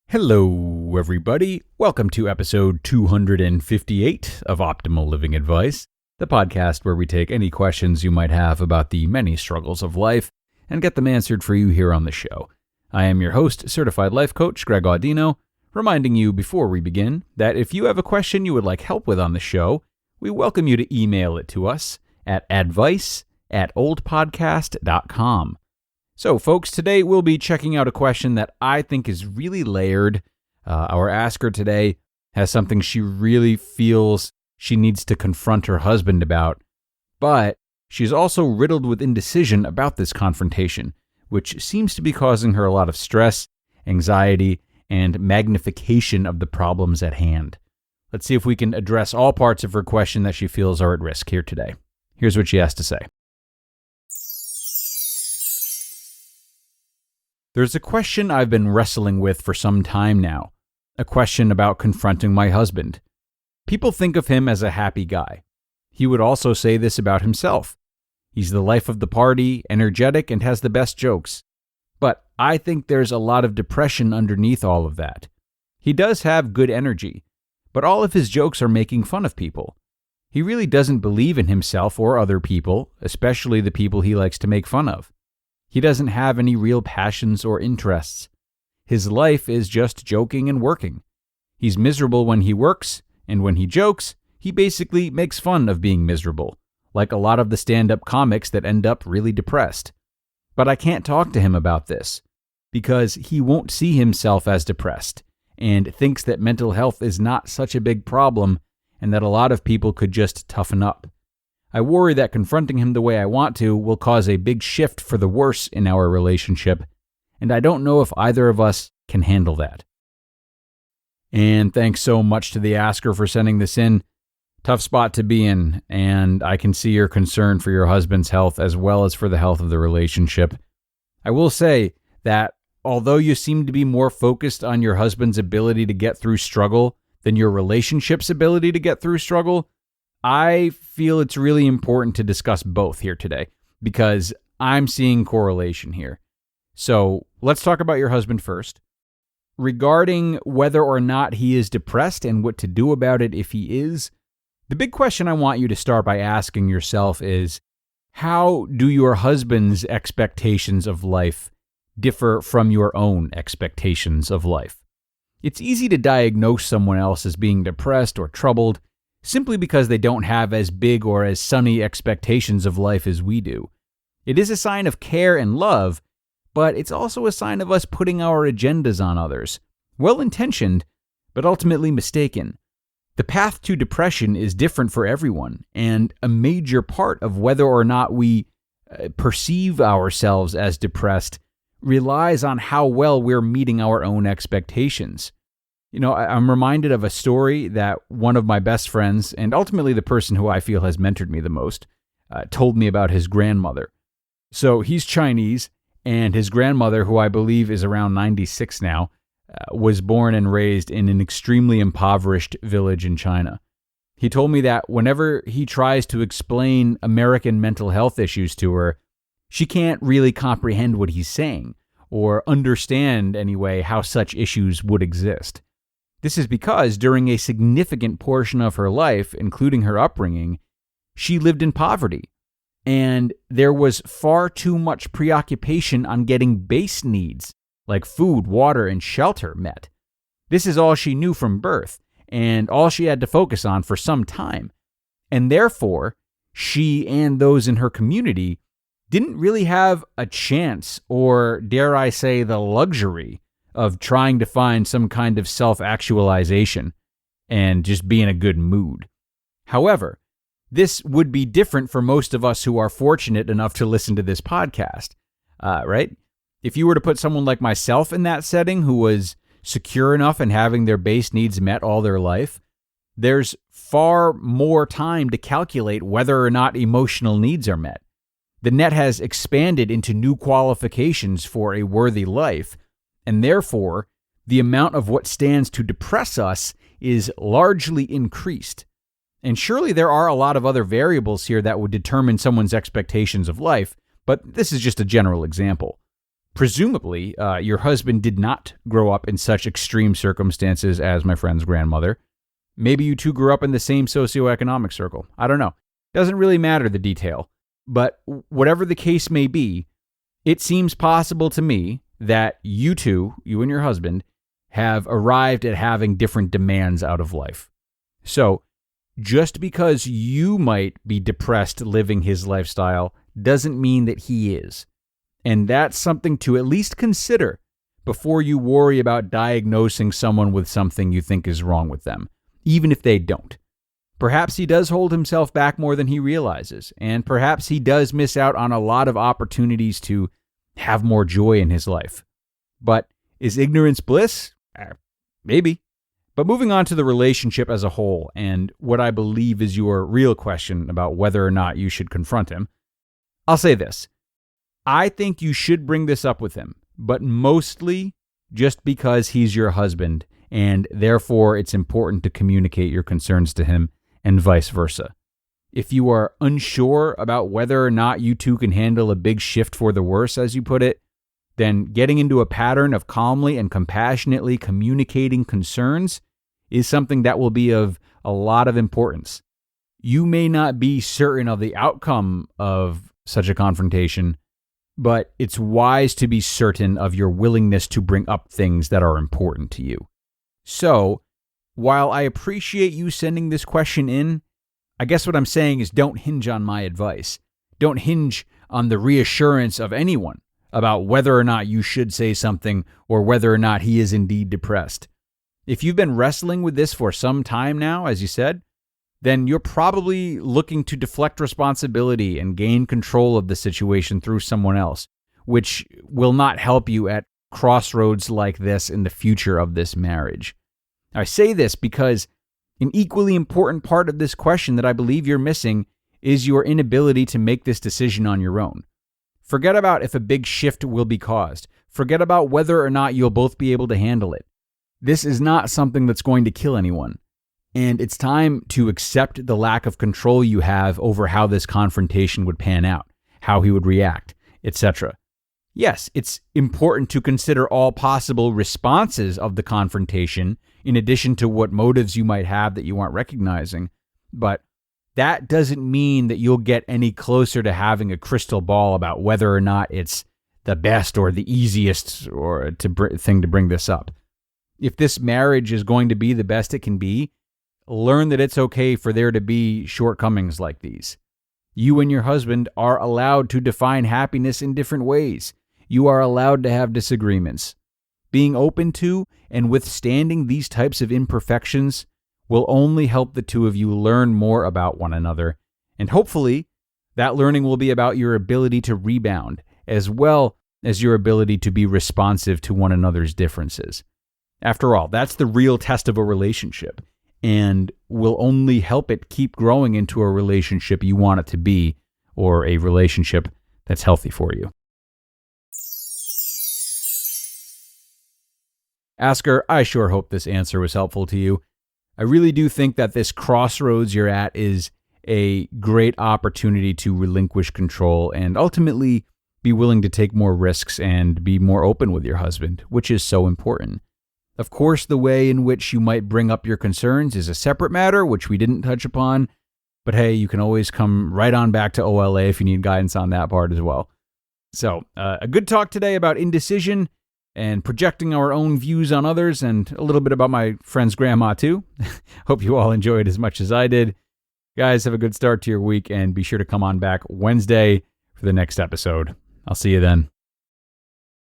Hello, everybody. Welcome to episode 258 of Optimal Living Advice, the podcast where we take any questions you might have about the many struggles of life and get them answered for you here on the show. I am your host, certified life coach Greg Audino, reminding you before we begin that if you have a question you would like help with on the show, we welcome you to email it to us at advice@oldpodcast.com. So, folks, today we'll be checking out a question that I think is really layered. Our asker today has something she really feels she needs to confront her husband about, but she's also riddled with indecision about this confrontation, which seems to be causing her a lot of stress, anxiety, and magnification of the problems at hand. Let's see if we can address all parts of her question that she feels are at risk here today. Here's what she has to say. There's a question I've been wrestling with for some time now, a question about confronting my husband. People think of him as a happy guy. He would also say this about himself. He's the life of the party, energetic, and has the best jokes. But I think there's a lot of depression underneath all of that. He does have good energy, but all of his jokes are making fun of people. He really doesn't believe in himself or other people, especially the people he likes to make fun of. He doesn't have any real passions or interests. His life is just joking and working. He's miserable when he works, and when he jokes, he basically makes fun of being miserable, like a lot of the stand-up comics that end up really depressed. But I can't talk to him about this, because he won't see himself as depressed, and thinks that mental health is not such a big problem, and that a lot of people could just toughen up. I worry that confronting him the way I want to will cause a big shift for the worse in our relationship, and I don't know if either of us can handle that. And thanks so much to the asker for sending this in. Tough spot to be in, and I can see your concern for your husband's health as well as for the health of the relationship. I will say that although you seem to be more focused on your husband's ability to get through struggle than your relationship's ability to get through struggle, I feel it's really important to discuss both here today because I'm seeing correlation here. So let's talk about your husband first. Regarding whether or not he is depressed and what to do about it if he is, the big question I want you to start by asking yourself is, how do your husband's expectations of life differ from your own expectations of life? It's easy to diagnose someone else as being depressed or troubled simply because they don't have as big or as sunny expectations of life as we do. It is a sign of care and love, but it's also a sign of us putting our agendas on others. Well-intentioned, but ultimately mistaken. The path to depression is different for everyone, and a major part of whether or not we perceive ourselves as depressed relies on how well we're meeting our own expectations. You know, I'm reminded of a story that one of my best friends, and ultimately the person who I feel has mentored me the most, told me about his grandmother. So he's Chinese, and his grandmother, who I believe is around 96 now, was born and raised in an extremely impoverished village in China. He told me that whenever he tries to explain American mental health issues to her, she can't really comprehend what he's saying, or understand, anyway, how such issues would exist. This is because during a significant portion of her life, including her upbringing, she lived in poverty, and there was far too much preoccupation on getting base needs like food, water, and shelter met. This is all she knew from birth, and all she had to focus on for some time, and therefore, she and those in her community didn't really have a chance, or dare I say the luxury, of trying to find some kind of self-actualization and just be in a good mood. However, this would be different for most of us who are fortunate enough to listen to this podcast, right? If you were to put someone like myself in that setting who was secure enough in having their base needs met all their life, there's far more time to calculate whether or not emotional needs are met. The net has expanded into new qualifications for a worthy life, and therefore, the amount of what stands to depress us is largely increased. And surely there are a lot of other variables here that would determine someone's expectations of life, but this is just a general example. Presumably, your husband did not grow up in such extreme circumstances as my friend's grandmother. Maybe you two grew up in the same socioeconomic circle. I don't know. Doesn't really matter the detail. But whatever the case may be, it seems possible to me that you two, you and your husband, have arrived at having different demands out of life. So, just because you might be depressed living his lifestyle doesn't mean that he is. And that's something to at least consider before you worry about diagnosing someone with something you think is wrong with them, even if they don't. Perhaps he does hold himself back more than he realizes, and perhaps he does miss out on a lot of opportunities to have more joy in his life. But is ignorance bliss? Maybe. But moving on to the relationship as a whole, and what I believe is your real question about whether or not you should confront him, I'll say this. I think you should bring this up with him, but mostly just because he's your husband, and therefore it's important to communicate your concerns to him, and vice versa. If you are unsure about whether or not you two can handle a big shift for the worse, as you put it, then getting into a pattern of calmly and compassionately communicating concerns is something that will be of a lot of importance. You may not be certain of the outcome of such a confrontation, but it's wise to be certain of your willingness to bring up things that are important to you. So, while I appreciate you sending this question in, I guess what I'm saying is don't hinge on my advice. Don't hinge on the reassurance of anyone about whether or not you should say something or whether or not he is indeed depressed. If you've been wrestling with this for some time now, as you said, then you're probably looking to deflect responsibility and gain control of the situation through someone else, which will not help you at crossroads like this in the future of this marriage. I say this because an equally important part of this question that I believe you're missing is your inability to make this decision on your own. Forget about if a big shift will be caused. Forget about whether or not you'll both be able to handle it. This is not something that's going to kill anyone. And it's time to accept the lack of control you have over how this confrontation would pan out, how he would react, etc. Yes, it's important to consider all possible responses of the confrontation in addition to what motives you might have that you aren't recognizing, but that doesn't mean that you'll get any closer to having a crystal ball about whether or not it's the best or the easiest or thing to bring this up. If this marriage is going to be the best it can be, learn that it's okay for there to be shortcomings like these. You and your husband are allowed to define happiness in different ways. You are allowed to have disagreements. Being open to and withstanding these types of imperfections will only help the two of you learn more about one another, and hopefully that learning will be about your ability to rebound, as well as your ability to be responsive to one another's differences. After all, that's the real test of a relationship, and will only help it keep growing into a relationship you want it to be, or a relationship that's healthy for you. Asker, I sure hope this answer was helpful to you. I really do think that this crossroads you're at is a great opportunity to relinquish control and ultimately be willing to take more risks and be more open with your husband, which is so important. Of course, the way in which you might bring up your concerns is a separate matter, which we didn't touch upon, but hey, you can always come right on back to OLA if you need guidance on that part as well. So, a good talk today about indecision and projecting our own views on others, and a little bit about my friend's grandma too. Hope you all enjoyed as much as I did. Guys, have a good start to your week, and be sure to come on back Wednesday for the next episode. I'll see you then.